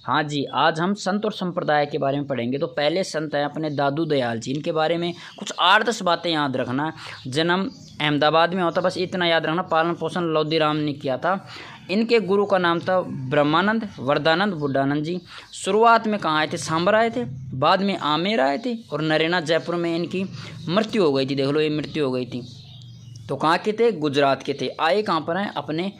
हाँ जी, आज हम संत और संप्रदाय के बारे में पढ़ेंगे। तो पहले संत हैं अपने दादू दयाल जी। इनके बारे में कुछ 8-10 बातें याद रखना। जन्म अहमदाबाद में होता, बस इतना याद रखना। पालन पोषण लोधी राम ने किया था। इनके गुरु का नाम था ब्रह्मानंद वरदानंद बुड्ढानंद जी। शुरुआत में कहाँ आए थे? सांभर आए थे, बाद में आमेर आए थे और नरेना जयपुर में इनकी मृत्यु हो गई थी। देख लो, ये मृत्यु हो गई थी। तो कहाँ के थे? गुजरात के थे। आए कहाँ पर हैं? अपने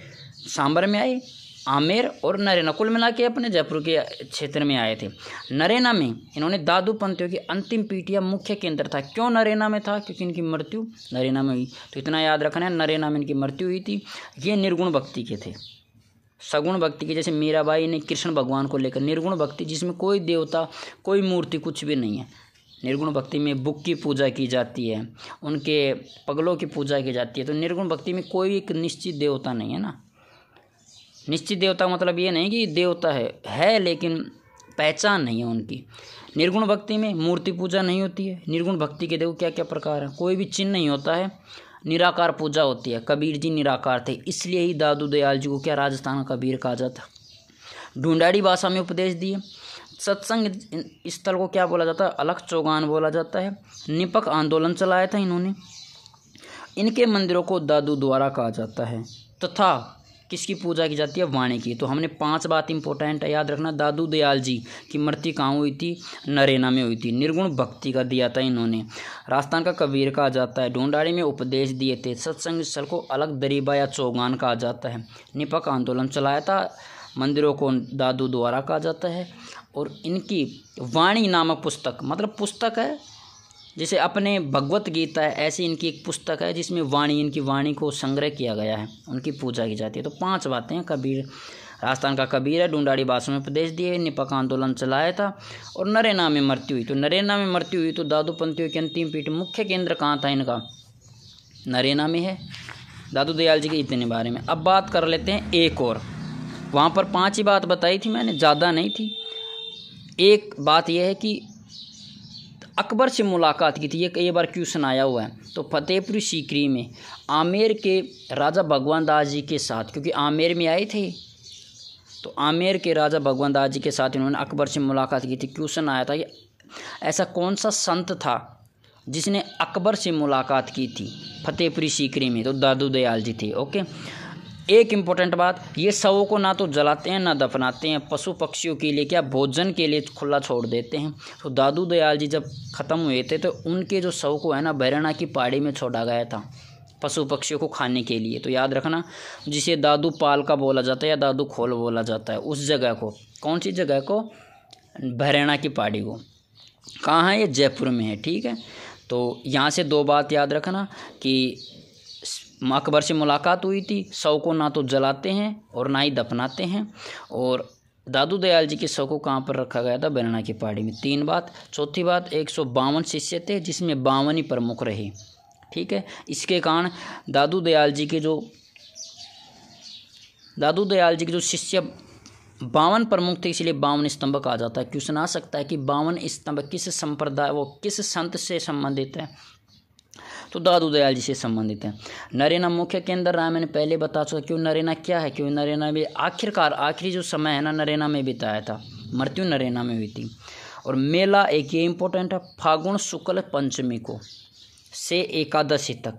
सांभर में आए, आमेर और नरेना, कुल मिला के अपने जयपुर के क्षेत्र में आए थे। नरेना में इन्होंने दादू पंथियों की अंतिम पीठ या मुख्य केंद्र था। क्यों नरेना में था? क्योंकि इनकी मृत्यु नरेना में हुई। तो इतना याद रखना है, नरेना में इनकी मृत्यु हुई थी। ये निर्गुण भक्ति के थे। सगुण भक्ति के जैसे मीराबाई ने कृष्ण भगवान को लेकर, निर्गुण भक्ति जिसमें कोई देवता कोई मूर्ति कुछ भी नहीं है। निर्गुण भक्ति में बुक की पूजा की जाती है, उनके पगलों की पूजा की जाती है। तो निर्गुण भक्ति में कोई एक निश्चित देवता नहीं है ना। निश्चित देवता मतलब ये नहीं कि देवता है लेकिन पहचान नहीं है उनकी। निर्गुण भक्ति में मूर्ति पूजा नहीं होती है। निर्गुण भक्ति के देखो क्या क्या प्रकार है, कोई भी चिन्ह नहीं होता है, निराकार पूजा होती है। कबीर जी निराकार थे, इसलिए ही दादू दयाल जी को क्या राजस्थान का कबीर कहा जाता। ढूंढाड़ी भाषा में उपदेश दिए। सत्संग स्थल को क्या बोला जाता है? अलख चौगान बोला जाता है। निपक आंदोलन चलाया था इन्होंने। इनके मंदिरों को दादू द्वारा कहा जाता है। तथा किसकी पूजा की जाती है? वाणी की। तो हमने 5 बात इंपॉर्टेंट है, याद रखना। दादू दयाल जी की मृत्यु कहाँ हुई थी? नरेना में हुई थी। निर्गुण भक्ति का दिया था इन्होंने। राजस्थान का कबीर कहा जाता है। ढूंढाड़ी में उपदेश दिए थे। सत्संग स्थल को अलग दरीबा या चौगान कहा जाता है। निपक आंदोलन चलाया था। मंदिरों को दादू द्वारा कहा जाता है। और इनकी वाणी नामक पुस्तक, मतलब पुस्तक है जैसे अपने भगवत गीता है, ऐसी इनकी एक पुस्तक है जिसमें इनकी वाणी को संग्रह किया गया है, उनकी पूजा की जाती है। तो 5 बातें हैं। कबीर राजस्थान का कबीर है, ढूंढाड़ी भाषा में उपदेश दिए, निपक आंदोलन चलाया था और नरेना में मृत्यु हुई। तो नरेना में मृत्यु हुई तो दादू पंथियों की अंतिम पीठ, मुख्य केंद्र कहाँ था इनका? नरेना में है। दादू दयाल जी के इतने बारे में। अब बात कर लेते हैं एक और। वहाँ पर 5 ही बात बताई थी मैंने, ज़्यादा नहीं थी। एक बात यह है कि अकबर से मुलाकात की थी। ये कई बार क्वेश्चन आया हुआ है। तो फतेहपुरी सीकरी में आमेर के राजा भगवान दास जी के साथ, क्योंकि आमेर में आए थे, तो आमेर के राजा भगवान दास जी के साथ इन्होंने अकबर से मुलाकात की थी। क्वेश्चन आया था कि ऐसा कौन सा संत था जिसने अकबर से मुलाकात की थी फतेहपुरी सीकरी में? तो दादू दयाल जी थे। ओके। एक इम्पोर्टेंट बात, ये शवों को ना तो जलाते हैं ना दफनाते हैं, पशु पक्षियों के लिए क्या भोजन के लिए खुला छोड़ देते हैं। तो दादू दयाल जी जब ख़त्म हुए थे तो उनके जो शव को है ना भैरना की पहाड़ी में छोड़ा गया था पशु पक्षियों को खाने के लिए। तो याद रखना, जिसे दादू पाल का बोला जाता है या दादू खोल बोला जाता है, उस जगह को, कौन सी जगह को? भैरना की पहाड़ी को। कहाँ है ये? जयपुर में है। ठीक है। तो यहाँ से 2 बात याद रखना कि अकबर से मुलाकात हुई थी, शव को ना तो जलाते हैं और ना ही दफनाते हैं, और दादू दयाल जी के शव को कहाँ पर रखा गया था? भैरना की पहाड़ी में। 3 बात। चौथी बात, 152 शिष्य थे जिसमें 52 ही प्रमुख रहे। ठीक है। इसके कारण दादू दयाल जी के जो शिष्य 52 प्रमुख थे, इसलिए 52 स्तंभ कहा जाता है। क्वेश्चन आ सकता है कि 52 स्तंभ किस संप्रदाय, वो किस संत से संबंधित है? तो दादू दयाल जी से संबंधित है। नरेना मुख्य केंद्र रहा, मैंने पहले बता चुका। क्यों नरेना क्या है? क्यों नरेना में आखिरी जो समय है ना नरेना में बिताया था। मृत्यु नरेना में हुई थी। और मेला एक ये इम्पोर्टेंट है, फागुन शुक्ल पंचमी को से एकादशी तक,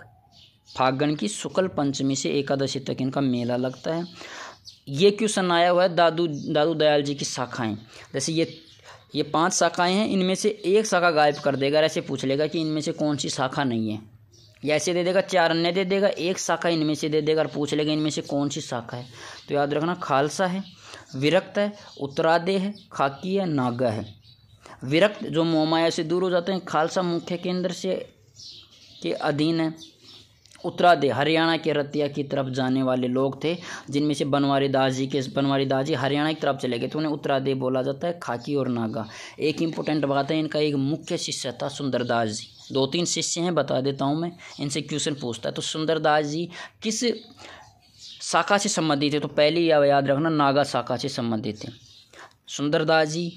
फागुन की शुक्ल पंचमी से एकादशी तक इनका मेला लगता है। ये क्वेश्चन आया हुआ है दादू दयाल जी की शाखाएँ, जैसे ये 5 शाखाएँ हैं, इनमें से एक शाखा गायब कर देगा। ऐसे पूछ लेगा कि इनमें से कौन सी शाखा नहीं है, या ऐसे दे देगा 4 अन्य दे देगा, एक शाखा इनमें से दे देगा और पूछ लेगा इनमें से कौन सी शाखा है। तो याद रखना, खालसा है, विरक्त है, उत्तरादय है, खाकी है, नागा है। विरक्त जो मोहमाया से दूर हो जाते हैं, खालसा मुख्य केंद्र से के अधीन है। उत्तरादय हरियाणा के रतिया की तरफ जाने वाले लोग थे, जिनमें से बनवारी दास जी हरियाणा की तरफ चले गए, तो उन्हें उत्तरादय बोला जाता है। खाकी और नागा। एक इम्पोर्टेंट बात है, इनका एक मुख्य शिष्य था सुंदरदास जी। 2-3 शिष्य हैं, बता देता हूँ मैं, इनसे क्वेश्चन पूछता है। तो सुंदरदास जी किस शाखा से संबंधित थे? तो पहले याद रखना, नागा शाखा से संबंधित थे। सुंदरदास जी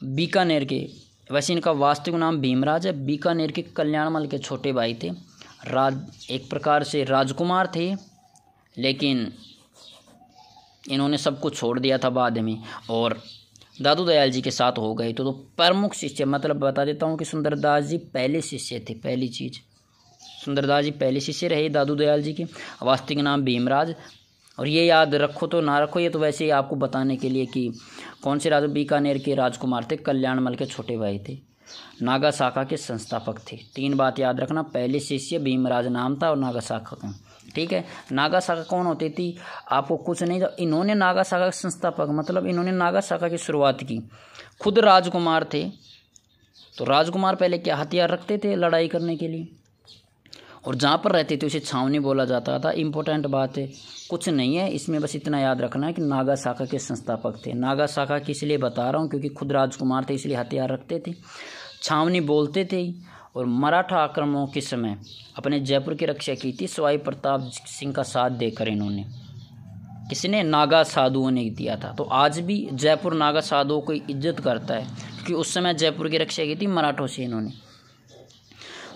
बीकानेर के, वैसे इनका वास्तविक नाम भीमराज है, बीकानेर के कल्याणमल के छोटे भाई थे। एक प्रकार से राजकुमार थे, लेकिन इन्होंने सब कुछ छोड़ दिया था बाद में, और दादू दयाल जी के साथ हो गए। तो प्रमुख शिष्य मतलब बता देता हूँ कि सुंदरदास जी पहले शिष्य थे। पहली चीज़, सुंदरदास जी पहले शिष्य रहे दादू दयाल जी के। वास्तविक नाम भीमराज। और ये याद रखो तो ना रखो, ये तो वैसे ही आपको बताने के लिए कि कौन से राजा, बीकानेर के राजकुमार थे, कल्याणमल के छोटे भाई थे, नागा शाखा के संस्थापक थे। 3 बात याद रखना, पहले शिष्य भीमराज नाम था और नागा शाखा का, ठीक है। नागा शाखा कौन होती थी आपको कुछ नहीं, इन्होंने नागा शाखा के संस्थापक मतलब इन्होंने नागा शाखा की शुरुआत की। खुद राजकुमार थे, तो राजकुमार पहले क्या हथियार रखते थे लड़ाई करने के लिए, और जहाँ पर रहते थे उसे छावनी बोला जाता था। इम्पोर्टेंट बात है, कुछ नहीं है इसमें, बस इतना याद रखना है कि नागा शाखा के संस्थापक थे। नागा शाखा की इसलिए बता रहा हूँ क्योंकि खुद राजकुमार थे, इसलिए हथियार रखते थे, छावनी बोलते थे। और मराठा आक्रमणों के समय अपने जयपुर की रक्षा की थी सवाई प्रताप सिंह का साथ देकर। इन्होंने, किसने, नागा साधुओं ने दिया था। तो आज भी जयपुर नागा साधुओं को इज्जत करता है क्योंकि उस समय जयपुर की रक्षा की थी मराठों से इन्होंने।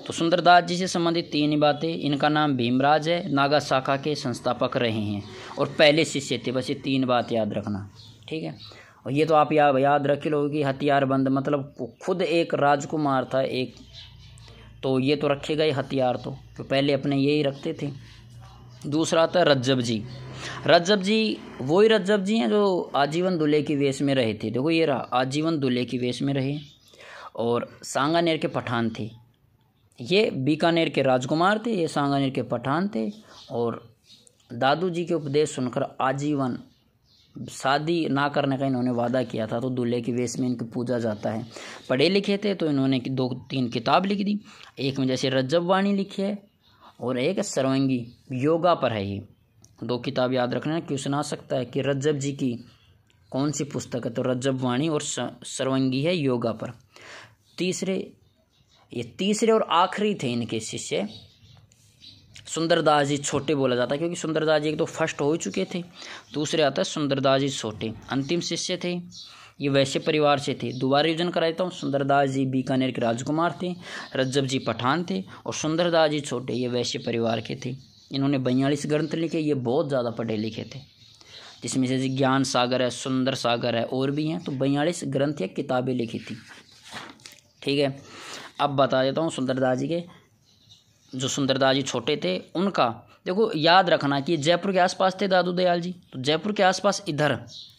तो सुंदरदास जी से संबंधित 3 ही बातें, इनका नाम भीमराज है, नागा शाखा के संस्थापक रहे हैं और पहले शिष्य थे। बस ये 3 बात याद रखना, ठीक है। और ये तो आप याद रख लो कि हथियारबंद मतलब खुद एक राजकुमार था एक, तो ये तो रखे गए हथियार तो पहले अपने यही रखते थे। दूसरा था रज्जब जी। रज्जब जी वही रज्जब जी हैं जो आजीवन दूल्हे की वेश में रहे थे। देखो ये रहा, आजीवन दूल्हे की वेश में रहे और सांगानेर के पठान थे। ये बीकानेर के राजकुमार थे, ये सांगानेर के पठान थे। और दादू जी के उपदेश सुनकर आजीवन शादी ना करने का इन्होंने वादा किया था, तो दूल्हे की वेश में इनकी पूजा जाता है। पढ़े लिखे थे तो इन्होंने 2-3 किताब लिख दी। एक में जैसे रज्जब वाणी लिखी है और एक सर्वंगी योगा पर है। ये 2 किताब याद रखना, क्वेश्चन आ सकता है कि रज्जब जी की कौन सी पुस्तक है, तो रज्जब वाणी और सर्वंगी है योगा पर। तीसरे और आखिरी थे इनके शिष्य सुंदरदास जी छोटे बोला जाता है क्योंकि सुंदरदास जी एक तो फर्स्ट हो चुके थे, दूसरे आता है सुंदरदास जी छोटे, अंतिम शिष्य थे। ये वैश्य परिवार से थे। दोबारा रिविजन करा देता हूँ, सुंदरदास जी बीकानेर के राजकुमार थे, रज्जब जी पठान थे और सुंदरदास जी छोटे ये वैश्य परिवार के थे। इन्होंने 42 ग्रंथ लिखे, ये बहुत ज़्यादा पढ़े लिखे थे, जिसमें से ज्ञान सागर है, सुंदर सागर है और भी हैं। तो 42 ग्रंथ या किताबें लिखी थी, ठीक है। अब बता देता हूँ सुंदरदास जी के, जो सुंदरदास जी छोटे थे उनका देखो याद रखना कि जयपुर के आसपास थे दादू दयाल जी। तो जयपुर के आसपास इधर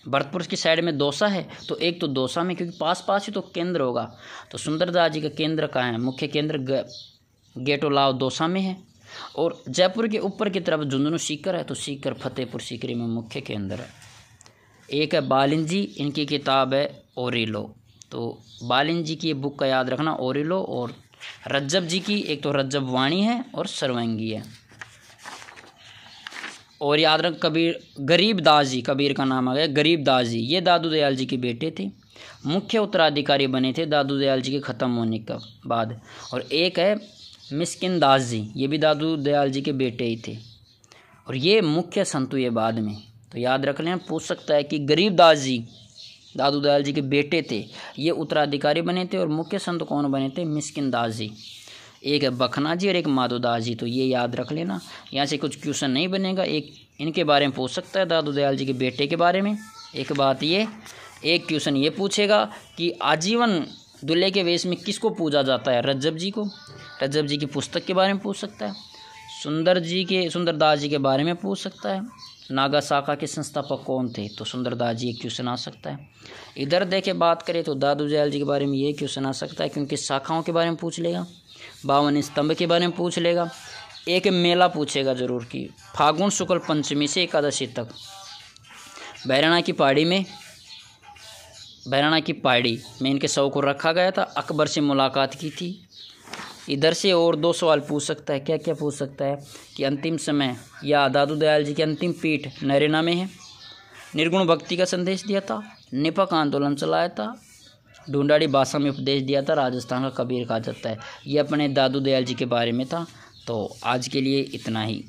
भरतपुर की साइड में दौसा है, तो एक तो दौसा में क्योंकि पास ही तो केंद्र होगा, तो सुंदरदास जी का केंद्र कहाँ है, मुख्य केंद्र गेटोलाव दौसा में है। और जयपुर के ऊपर की तरफ झुंझुनू सीकर है, तो सीकर फतेहपुर सीकरी में मुख्य केंद्र है। एक है बालिन जी, इनकी किताब है ओरिलो, तो बालिन जी की बुक का याद रखना ओरिलो। और रज्जब जी की एक तो रज्जब वाणी है और सर्वंगी है। और याद रख गरीबदास जी, कबीर का नाम आ गया गरीबदास जी, ये दादू दयाल जी के बेटे थे, मुख्य उत्तराधिकारी बने थे दादू दयाल जी के ख़त्म होने के बाद। और एक है मिस्किन दास जी, ये भी दादू दयाल जी के बेटे ही थे और ये मुख्य संत हुए बाद में। तो याद रख लें, पूछ सकता है कि गरीबदास जी दादू दयाल जी के बेटे थे, ये उत्तराधिकारी बने थे और मुख्य संत कौन बने थे, मिस्किन दास जी। एक है बखना जी और एक माधोदास जी, तो ये याद रख लेना। यहाँ से कुछ क्वेश्चन नहीं बनेगा, एक इनके बारे में पूछ सकता है दादू दयाल जी के बेटे के बारे में। एक बात ये, एक क्वेश्चन ये पूछेगा कि आजीवन दूल्हे के वेश में किसको पूजा जाता है, रज्जब जी को। रज्जब जी की पुस्तक के बारे में पूछ सकता है। सुंदरदास जी के बारे में पूछ सकता है। नागा शाखा के संस्थापक कौन थे, तो सुंदरदास जी एक क्वेश्चन आ सकता है। इधर देखे बात करें तो दादू दयाल जी के बारे में ये क्वेश्चन आ सकता है क्योंकि शाखाओं के बारे में पूछ लेगा, 52 स्तंभ के बारे में पूछ लेगा। एक मेला पूछेगा जरूर कि फागुन शुक्ल पंचमी से एकादशी तक बैराना की पहाड़ी में इनके शव को रखा गया था, अकबर से मुलाकात की थी। इधर से और 2 सवाल पूछ सकता है, क्या क्या पूछ सकता है कि अंतिम समय या दादू दयाल जी की अंतिम पीठ नरेना में है, निर्गुण भक्ति का संदेश दिया था, निपक आंदोलन चलाया था, ढूंढाड़ी भाषा में उपदेश दिया था, राजस्थान का कबीर कहा जाता है। ये अपने दादू दयाल जी के बारे में था। तो आज के लिए इतना ही।